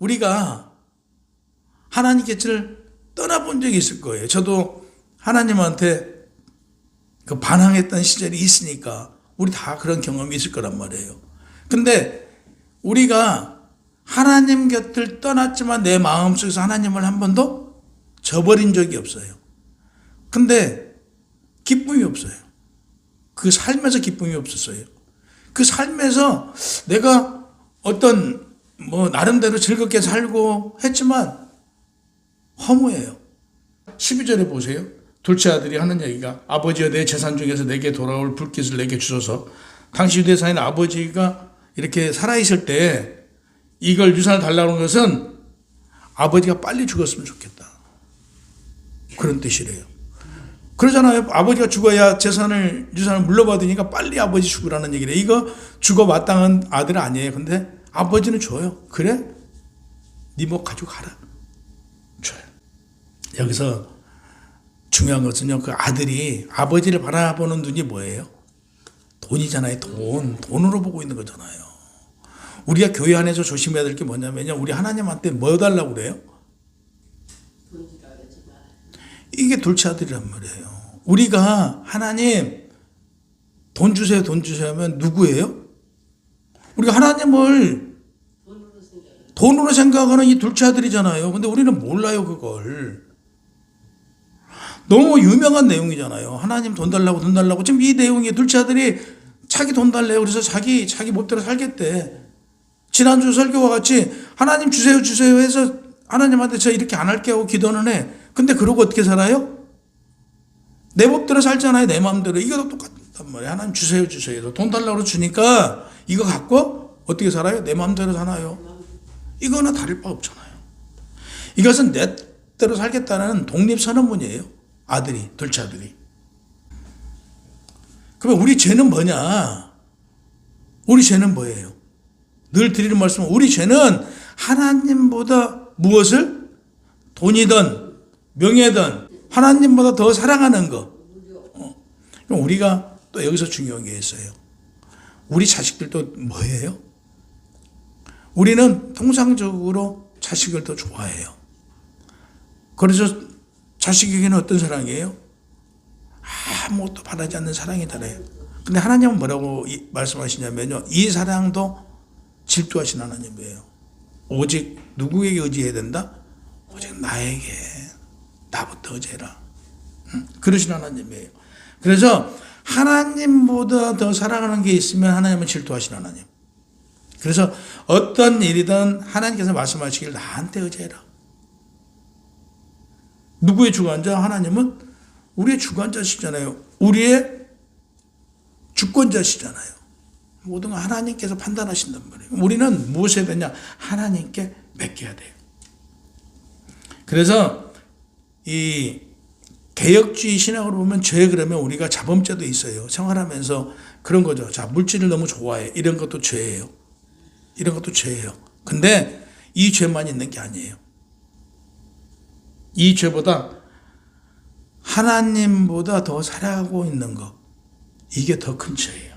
우리가 하나님 곁을 떠나본 적이 있을 거예요. 저도 하나님한테 그 반항했던 시절이 있으니까 우리 다 그런 경험이 있을 거란 말이에요. 근데 우리가 하나님 곁을 떠났지만 내 마음속에서 하나님을 한 번도 저버린 적이 없어요. 근데 기쁨이 없어요. 그 삶에서 기쁨이 없었어요. 그 삶에서 내가 어떤 나름대로 즐겁게 살고 했지만 허무해요. 12절에 보세요. 둘째 아들이 하는 얘기가 아버지여 내 재산 중에서 내게 돌아올 불깃을 내게 주소서. 당시 유대사인 아버지가 이렇게 살아있을 때 이걸 유산을 달라는 것은 아버지가 빨리 죽었으면 좋겠다. 그런 뜻이래요. 그러잖아요. 아버지가 죽어야 유산을 물려받으니까 빨리 아버지 죽으라는 얘기래요. 이거 죽어 마땅한 아들 아니에요. 근데 아버지는 줘요. 그래? 네 목 가지고 가라. 줘요. 여기서 중요한 것은요. 그 아들이 아버지를 바라보는 눈이 뭐예요? 돈이잖아요. 돈으로 보고 있는 거잖아요. 우리가 교회 안에서 조심해야 될 게 뭐냐면요. 우리 하나님한테 뭐 달라고 그래요? 이게 둘째 아들이란 말이에요. 우리가 하나님 돈 주세요 하면 누구예요? 우리가 하나님을 돈으로 생각하는 이 둘째 아들이잖아요. 근데 우리는 몰라요 그걸. 너무 유명한 내용이잖아요. 하나님 돈 달라고. 지금 이 내용이 둘째 아들이 자기 돈 달래요. 그래서 자기 맘대로 살겠대. 지난주 설교와 같이 하나님 주세요 해서 하나님한테 저 이렇게 안 할게 하고 기도는 해. 근데 그러고 어떻게 살아요? 내 법대로 살잖아요. 내 마음대로. 이거도 똑같단 말이에요. 하나님 주세요. 돈 달라고 주니까 이거 갖고 어떻게 살아요? 내 마음대로 사나요? 이거는 다를 바 없잖아요. 이것은 내 대로 살겠다는 독립선언문이에요. 둘째 아들이. 그러면 우리 죄는 뭐냐? 우리 죄는 뭐예요? 늘 드리는 말씀은 우리 죄는 하나님보다 무엇을? 돈이든 명예든 하나님보다 더 사랑하는 거. 그럼 우리가 또 여기서 중요한 게 있어요. 우리 자식들도 뭐예요? 우리는 통상적으로 자식을 더 좋아해요. 그래서 자식에게는 어떤 사랑이에요? 아무것도 바라지 않는 사랑이더래요. 근데 하나님은 뭐라고 말씀하시냐면요. 이 사랑도 질투하신 하나님이에요. 오직 누구에게 의지해야 된다? 오직 나에게. 나부터 의지해라. 그러신 하나님이에요. 그래서 하나님보다 더 사랑하는 게 있으면 하나님은 질투하신 하나님. 그래서 어떤 일이든 하나님께서 말씀하시길 나한테 의지해라. 누구의 주관자? 하나님은 우리의 주관자시잖아요. 우리의 주권자시잖아요. 모든 걸 하나님께서 판단하신단 말이에요. 우리는 무엇에 해야 되냐? 하나님께 맡겨야 돼요. 그래서 이 개혁주의 신학으로 보면 죄 그러면 우리가 자범죄도 있어요. 생활하면서 그런 거죠. 자, 물질을 너무 좋아해. 이런 것도 죄예요. 근데 이 죄만 있는 게 아니에요. 이 죄보다 하나님보다 더 사랑하고 있는 것. 이게 더 큰 죄예요.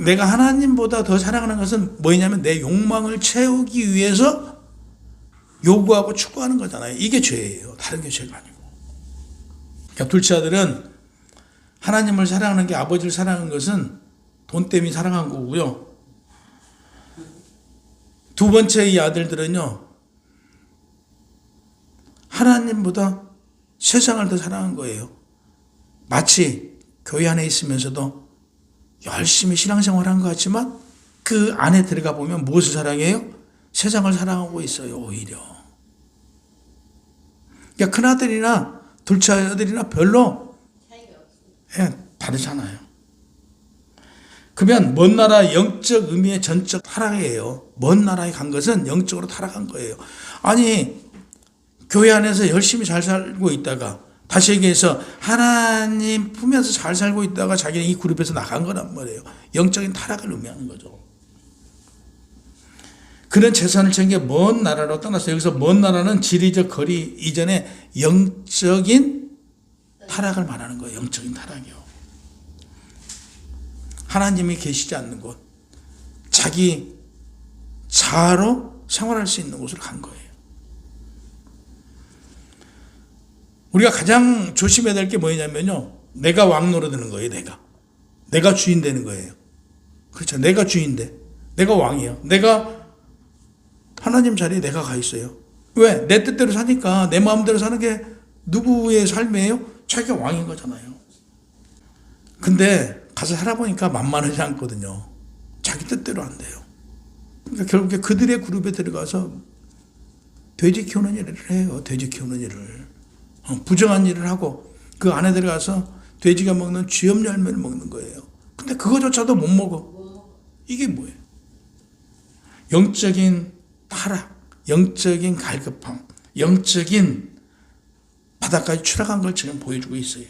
내가 하나님보다 더 사랑하는 것은 뭐냐면 내 욕망을 채우기 위해서 요구하고 추구하는 거잖아요. 이게 죄예요. 다른 게 죄가 아니고. 그러니까 둘째 아들은 하나님을 사랑하는 게 아버지를 사랑하는 것은 돈 때문에 사랑한 거고요. 두 번째 이 아들들은요. 하나님보다 세상을 더 사랑한 거예요. 마치 교회 안에 있으면서도 열심히 신앙생활한 것 같지만 그 안에 들어가 보면 무엇을 사랑해요? 세상을 사랑하고 있어요. 오히려. 그러니까 큰아들이나 둘째 아들이나 별로 다르잖아요. 그러면 먼 나라 영적 의미의 전적 타락이에요. 먼 나라에 간 것은 영적으로 타락한 거예요. 아니 교회 안에서 열심히 잘 살고 있다가 다시 얘기해서 하나님 품에서 잘 살고 있다가 자기는 이 그룹에서 나간 거란 말이에요. 영적인 타락을 의미하는 거죠. 그런 재산을 챙겨 먼 나라로 떠났어요. 여기서 먼 나라는 지리적 거리 이전에 영적인 타락을 말하는 거예요. 영적인 타락이요. 하나님이 계시지 않는 곳, 자기 자아로 생활할 수 있는 곳으로 간 거예요. 우리가 가장 조심해야 될 게 뭐냐면요. 내가 왕 노릇하는 거예요. 내가 주인 되는 거예요. 그렇죠. 내가 주인데 내가 왕이에요. 내가 하나님 자리에 내가 가 있어요. 왜? 내 뜻대로 사니까 내 마음대로 사는 게 누구의 삶이에요? 자기가 왕인 거잖아요. 근데 가서 살아보니까 만만하지 않거든요. 자기 뜻대로 안 돼요. 그러니까 결국에 그들의 그룹에 들어가서 돼지 키우는 일을 해요. 돼지 키우는 일을. 부정한 일을 하고 그 안에 들어가서 돼지가 먹는 쥐염 열매를 먹는 거예요. 근데 그거조차도 못 먹어. 이게 뭐예요? 영적인 타락, 영적인 갈급함, 영적인 바닥까지 추락한 걸 지금 보여주고 있어요.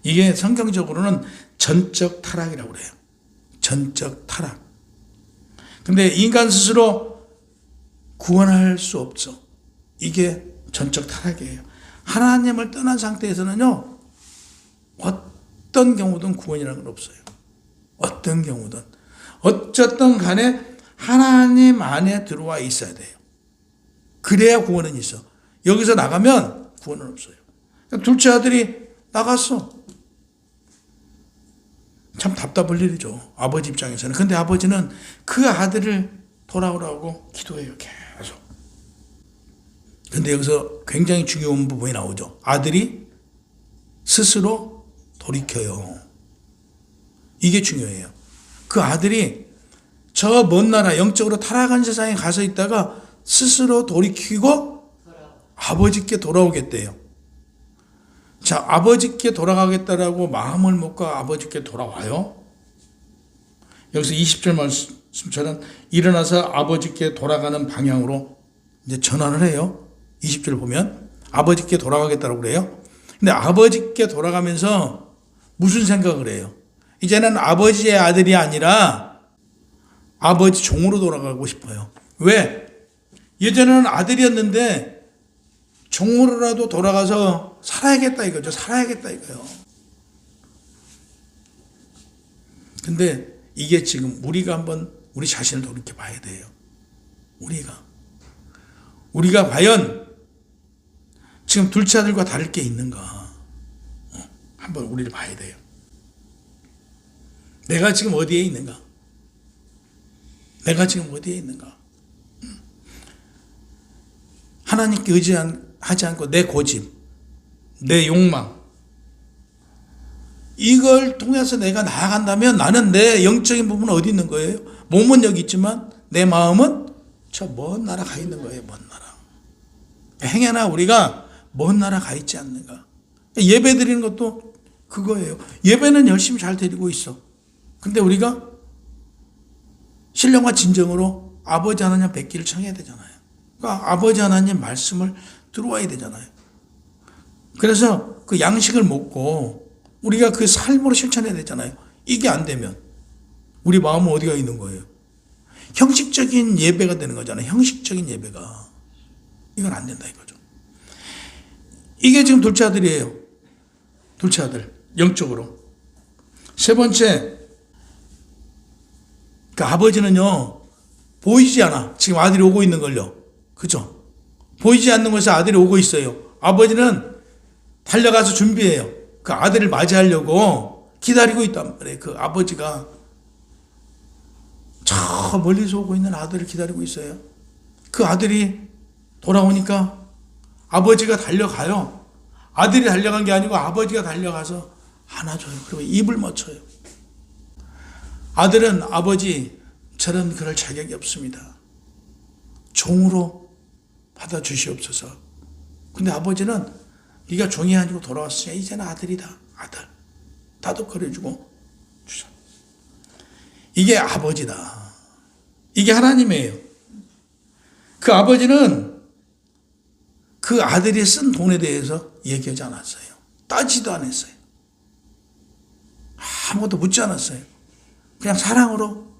이게 성경적으로는 전적 타락이라고 그래요. 전적 타락. 근데 인간 스스로 구원할 수 없죠. 이게 전적 타락이에요. 하나님을 떠난 상태에서는요, 어떤 경우든 구원이라는 건 없어요. 어떤 경우든. 어쨌든 간에 하나님 안에 들어와 있어야 돼요. 그래야 구원은 있어. 여기서 나가면 구원은 없어요. 둘째 아들이 나갔어. 참 답답할 일이죠. 아버지 입장에서는. 근데 아버지는 그 아들을 돌아오라고 기도해요. 계속. 근데 여기서 굉장히 중요한 부분이 나오죠. 아들이 스스로 돌이켜요. 이게 중요해요. 그 아들이 저 먼 나라 영적으로 타락한 세상에 가서 있다가 스스로 돌이키고 아버지께 돌아오겠대요. 자, 아버지께 돌아가겠다라고 마음을 먹고 아버지께 돌아와요. 여기서 20절 말씀처럼 일어나서 아버지께 돌아가는 방향으로 이제 전환을 해요. 20절 보면 아버지께 돌아가겠다고 그래요. 근데 아버지께 돌아가면서 무슨 생각을 해요? 이제는 아버지의 아들이 아니라 아버지 종으로 돌아가고 싶어요. 왜? 예전에는 아들이었는데 종으로라도 돌아가서 살아야겠다 이거죠. 살아야겠다 이거요. 근데 이게 지금 우리가 한번 우리 자신을 돌이켜 봐야 돼요. 우리가 과연 지금 둘째 아들과 다를 게 있는가? 한번 우리를 봐야 돼요. 내가 지금 어디에 있는가? 내가 지금 어디에 있는가? 하나님께 의지하지 않고 내 고집, 내 욕망, 이걸 통해서 내가 나아간다면 나는 내 영적인 부분은 어디 있는 거예요? 몸은 여기 있지만 내 마음은 저 먼 나라 가 있는 거예요. 먼 나라. 행여나 우리가 먼 나라 가 있지 않는가? 예배 드리는 것도 그거예요. 예배는 열심히 잘 드리고 있어. 근데 우리가 신령과 진정으로 아버지 하나님 뵙기를 청해야 되잖아요. 그러니까 아버지 하나님 말씀을 들어와야 되잖아요. 그래서 그 양식을 먹고 우리가 그 삶으로 실천해야 되잖아요. 이게 안 되면 우리 마음은 어디가 있는 거예요? 형식적인 예배가 되는 거잖아요. 형식적인 예배가. 이건 안 된다 이거죠. 이게 지금 둘째 아들이에요. 둘째 아들. 영적으로. 세 번째, 그 아버지는요, 보이지 않아. 지금 아들이 오고 있는 걸요. 그죠? 보이지 않는 곳에 아들이 오고 있어요. 아버지는 달려가서 준비해요. 그 아들을 맞이하려고 기다리고 있단 말이에요. 그 아버지가 저 멀리서 오고 있는 아들을 기다리고 있어요. 그 아들이 돌아오니까 아버지가 달려가요. 아들이 달려간 게 아니고 아버지가 달려가서 안아줘요. 그리고 입을 맞춰요. 아들은 아버지 저는 그럴 자격이 없습니다. 종으로 받아주시옵소서. 근데 아버지는 네가 종이 아니고 돌아왔으니 이제는 아들이다. 아들. 다독거려주고 주셔. 이게 아버지다. 이게 하나님이에요. 그 아버지는 그 아들이 쓴 돈에 대해서 얘기하지 않았어요. 따지도 않았어요. 아무것도 묻지 않았어요. 그냥 사랑으로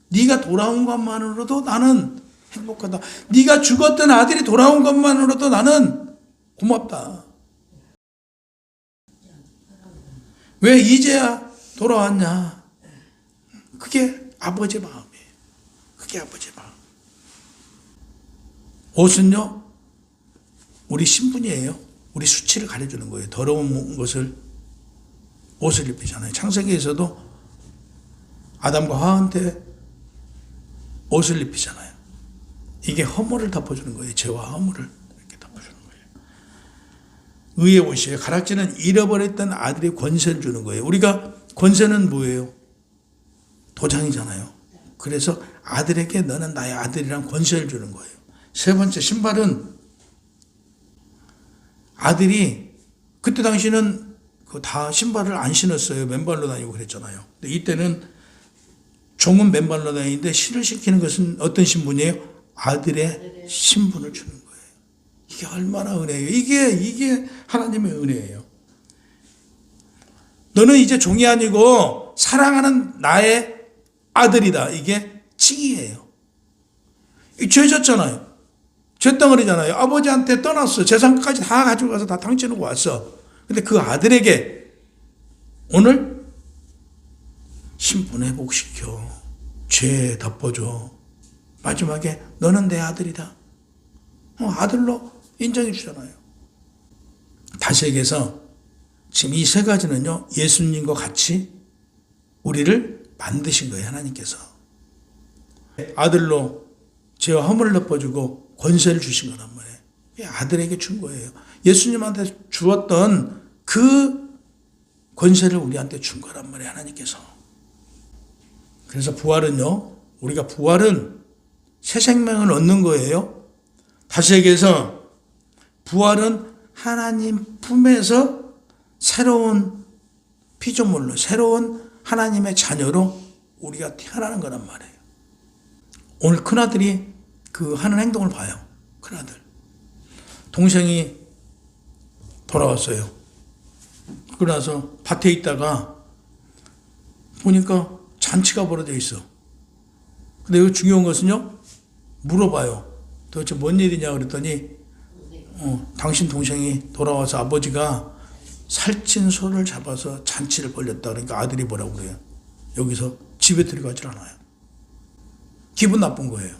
네가 돌아온 것만으로도 나는 행복하다. 네가 죽었던 아들이 돌아온 것만으로도 나는 고맙다. 왜 이제야 돌아왔냐? 그게 아버지의 마음이에요. 그게 아버지의 마음. 옷은요, 우리 신분이에요. 우리 수치를 가려주는 거예요. 더러운 것을 옷을 입히잖아요. 창세기에서도 아담과 하와한테 옷을 입히잖아요. 이게 허물을 덮어주는 거예요. 죄와 허물을 이렇게 덮어주는 거예요. 의의 옷이에요. 가락지는 잃어버렸던 아들의 권세를 주는 거예요. 우리가 권세는 뭐예요? 도장이잖아요. 그래서 아들에게 너는 나의 아들이란 권세를 주는 거예요. 세 번째, 신발은 아들이 그때 당시는 다 신발을 안 신었어요. 맨발로 다니고 그랬잖아요. 근데 이때는 종은 맨발로 다니는데 신을 시키는 것은 어떤 신분이에요? 아들의 신분을 주는 거예요. 이게 얼마나 은혜예요. 이게 하나님의 은혜예요. 너는 이제 종이 아니고 사랑하는 나의 아들이다. 이게 칭의예요. 죄졌잖아요. 죄덩어리잖아요. 아버지한테 떠났어. 재산까지 다 가지고 가서 다 당치놓고 왔어. 근데 그 아들에게 오늘 신분 회복시켜. 죄 덮어줘. 마지막에 너는 내 아들이다. 아들로 인정해 주잖아요. 다시 얘기해서 지금 이 세 가지는요, 예수님과 같이 우리를 만드신 거예요. 하나님께서. 아들로 죄와 허물을 덮어주고 권세를 주신 거란 말이에요. 아들에게 준 거예요. 예수님한테 주었던 그 권세를 우리한테 준 거란 말이에요. 하나님께서. 그래서 부활은요, 우리가 부활은 새 생명을 얻는 거예요. 다시 얘기해서 부활은 하나님 품에서 새로운 피조물로, 새로운 하나님의 자녀로 우리가 태어나는 거란 말이에요. 오늘 큰아들이 그 하는 행동을 봐요. 큰아들. 동생이 돌아왔어요. 그러고 나서 밭에 있다가 보니까 잔치가 벌어져 있어. 근데 여기 중요한 것은요, 물어봐요. 도대체 뭔 일이냐 그랬더니 당신 동생이 돌아와서 아버지가 살찐 소를 잡아서 잔치를 벌였다. 그러니까 아들이 뭐라고 그래요? 여기서 집에 들어가질 않아요. 기분 나쁜 거예요.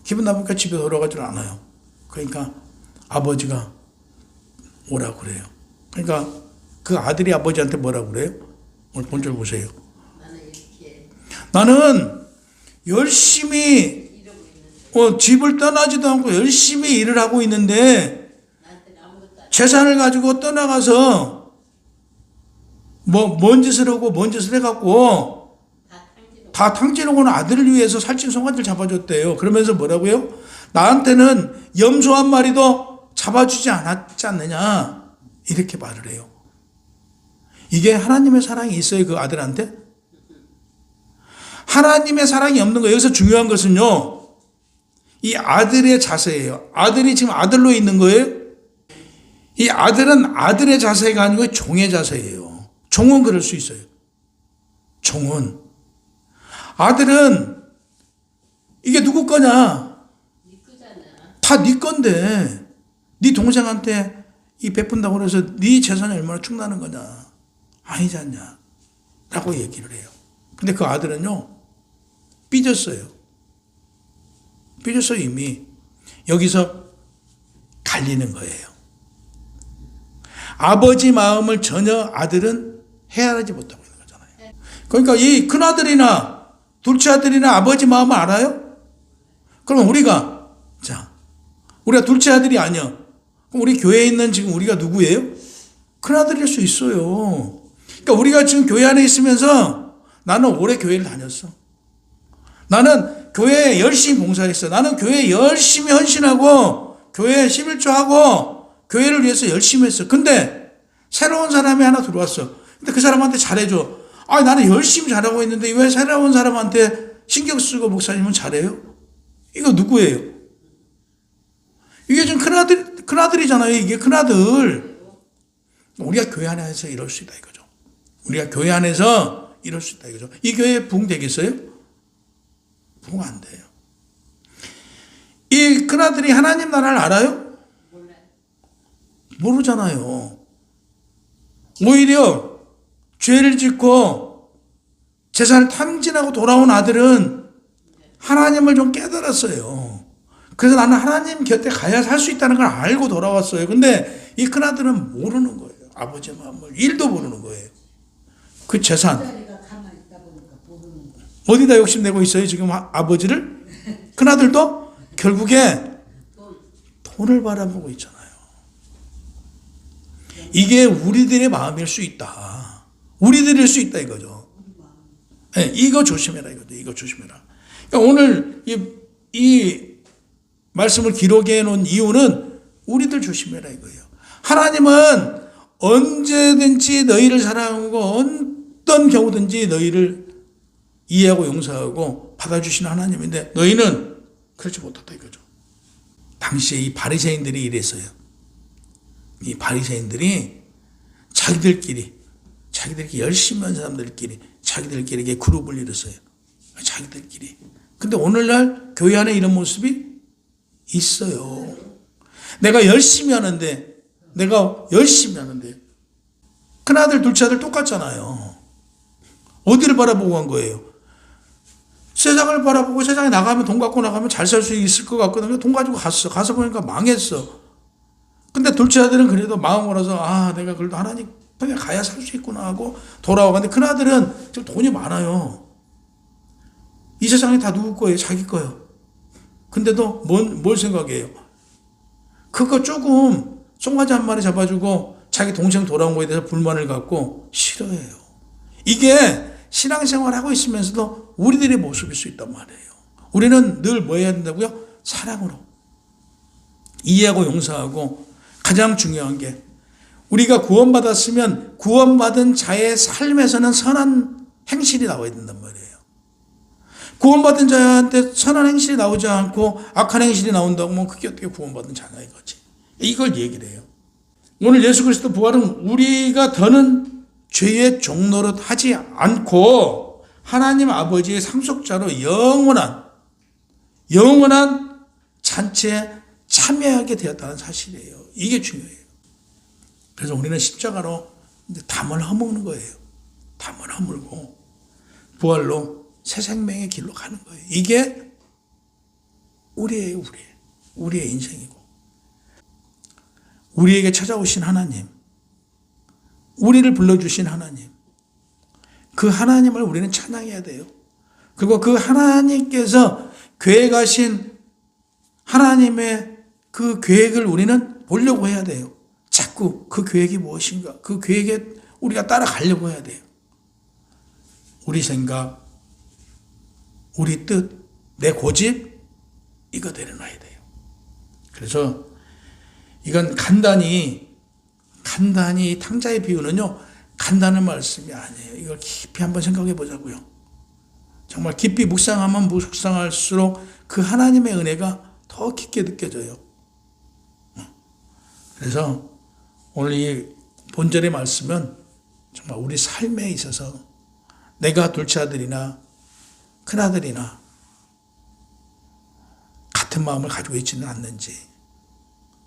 기분 나쁘니까 집에 돌아가질 않아요. 그러니까 아버지가 오라고 그래요. 그러니까 그 아들이 아버지한테 뭐라고 그래요? 오늘 본절 보세요. 나는 열심히 집을 떠나지도 않고 열심히 일을 하고 있는데 재산을 가지고 떠나가서 뭔 짓을 하고 뭔 짓을 해갖고 다 탕진하고는 아들을 위해서 살찐 송아지를 잡아줬대요. 그러면서 뭐라고요? 나한테는 염소 한 마리도 잡아주지 않았지 않느냐, 이렇게 말을 해요. 이게 하나님의 사랑이 있어요, 그 아들한테? 하나님의 사랑이 없는 거예요. 여기서 중요한 것은요, 이 아들의 자세예요. 아들이 지금 아들로 있는 거예요. 이 아들은 아들의 자세가 아니고 종의 자세예요. 종은 그럴 수 있어요. 종은. 아들은 이게 누구 거냐? 다 네 건데 네 동생한테 이 베푼다고 해서 네 재산이 얼마나 충나는 거냐? 아니지 않냐? 라고 얘기를 해요. 근데 그 아들은요, 삐졌어요. 삐졌어요, 이미. 여기서 갈리는 거예요. 아버지 마음을 전혀 아들은 헤아리지 못하고 있는 거잖아요. 그러니까 이 큰아들이나 둘째 아들이나 아버지 마음을 알아요? 그럼 우리가 둘째 아들이 아니야. 그럼 우리 교회에 있는 지금 우리가 누구예요? 큰아들일 수 있어요. 그러니까 우리가 지금 교회 안에 있으면서 나는 오래 교회를 다녔어. 나는 교회에 열심히 봉사했어. 나는 교회에 열심히 헌신하고 교회에 11조하고 교회를 위해서 열심히 했어. 근데 새로운 사람이 하나 들어왔어. 근데 그 사람한테 잘해줘. 나는 열심히 잘하고 있는데 왜 새로운 사람한테 신경 쓰고 목사님은 잘해요? 이거 누구예요? 이게 지금 큰아들이잖아요. 이게 큰아들. 우리가 교회 안에서 이럴 수 있다 이거죠. 우리가 교회 안에서 이럴 수 있다 이거죠. 이 교회에 부흥 되겠어요? 부흥 안 돼요. 이 큰아들이 하나님 나라를 알아요? 모르잖아요. 오히려 죄를 짓고 재산을 탐진하고 돌아온 아들은 하나님을 좀 깨달았어요. 그래서 나는 하나님 곁에 가야 살 수 있다는 걸 알고 돌아왔어요. 근데 이 큰아들은 모르는 거예요. 아버지의 마음을. 일도 모르는 거예요. 그 재산. 어디다 욕심내고 있어요, 지금 아버지를? 큰아들도 결국에 돈을 바라보고 있잖아요. 이게 우리들의 마음일 수 있다. 우리들일 수 있다 이거죠. 네, 이거 조심해라 이거죠. 이거 조심해라. 그러니까 오늘 이 말씀을 기록해 놓은 이유는 우리들 조심해라 이거예요. 하나님은 언제든지 너희를 사랑하고 어떤 경우든지 너희를 이해하고 용서하고 받아주시는 하나님인데 너희는 그렇지 못하다 이거죠. 당시에 이 바리새인들이 이랬어요. 이 바리새인들이 자기들끼리 열심히 한 사람들끼리 자기들끼리 이렇게 그룹을 이뤘어요. 자기들끼리. 근데 오늘날 교회 안에 이런 모습이 있어요. 내가 열심히 하는데 큰아들 둘째 아들 똑같잖아요. 어디를 바라보고 한 거예요? 세상을 바라보고 세상에 나가면 돈 갖고 나가면 잘 살 수 있을 것 같거든요. 돈 가지고 갔어. 가서 보니까 망했어. 근데 둘째 아들은 그래도 마음으로서 내가 그래도 하나님 편에 가야 살 수 있구나 하고 돌아와. 근데 큰아들은 지금 돈이 많아요. 이 세상이 다 누구 거예요? 자기 거예요. 근데도 뭘 생각해요? 그거 조금 송아지 한 마리 잡아주고 자기 동생 돌아온 거에 대해서 불만을 갖고 싫어해요. 이게 신앙생활 하고 있으면서도 우리들의 모습일 수 있단 말이에요. 우리는 늘 뭐 해야 된다고요? 사랑으로 이해하고 용서하고 가장 중요한 게 우리가 구원받았으면 구원받은 자의 삶에서는 선한 행실이 나와야 된단 말이에요. 구원받은 자한테 선한 행실이 나오지 않고 악한 행실이 나온다고 하면 그게 어떻게 구원받은 자냐 이거지. 이걸 얘기를 해요. 오늘 예수 그리스도 부활은 우리가 더는 죄의 종노릇 하지 않고 하나님 아버지의 상속자로 영원한 잔치에 참여하게 되었다는 사실이에요. 이게 중요해요. 그래서 우리는 십자가로 담을 허무는 거예요. 담을 허물고 부활로 새 생명의 길로 가는 거예요. 이게 우리의 인생이고 우리에게 찾아오신 하나님, 우리를 불러주신 하나님, 그 하나님을 우리는 찬양해야 돼요. 그리고 그 하나님께서 계획하신 하나님의 그 계획을 우리는 보려고 해야 돼요. 자꾸 그 계획이 무엇인가, 그 계획에 우리가 따라가려고 해야 돼요. 우리 생각, 우리 뜻, 내 고집, 이거 내려놔야 돼요. 그래서 이건 간단히 탕자의 비유는요, 간단한 말씀이 아니에요. 이걸 깊이 한번 생각해 보자고요. 정말 깊이 묵상하면 묵상할수록 그 하나님의 은혜가 더 깊게 느껴져요. 그래서 오늘 이 본절의 말씀은 정말 우리 삶에 있어서 내가 둘째 아들이나 큰아들이나 같은 마음을 가지고 있지는 않는지,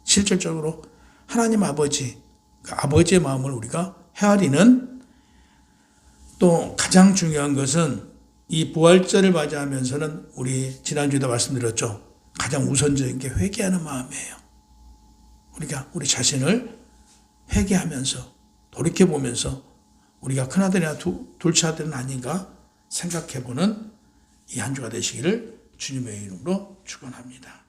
실질적으로 하나님 아버지, 그 아버지의 마음을 우리가 헤아리는, 또 가장 중요한 것은 이 부활절을 맞이하면서는 우리 지난주에도 말씀드렸죠. 가장 우선적인 게 회개하는 마음이에요. 우리가 우리 자신을 회개하면서 돌이켜보면서 우리가 큰아들이나 둘째 아들은 아닌가 생각해보는 이 한 주가 되시기를 주님의 이름으로 축원합니다.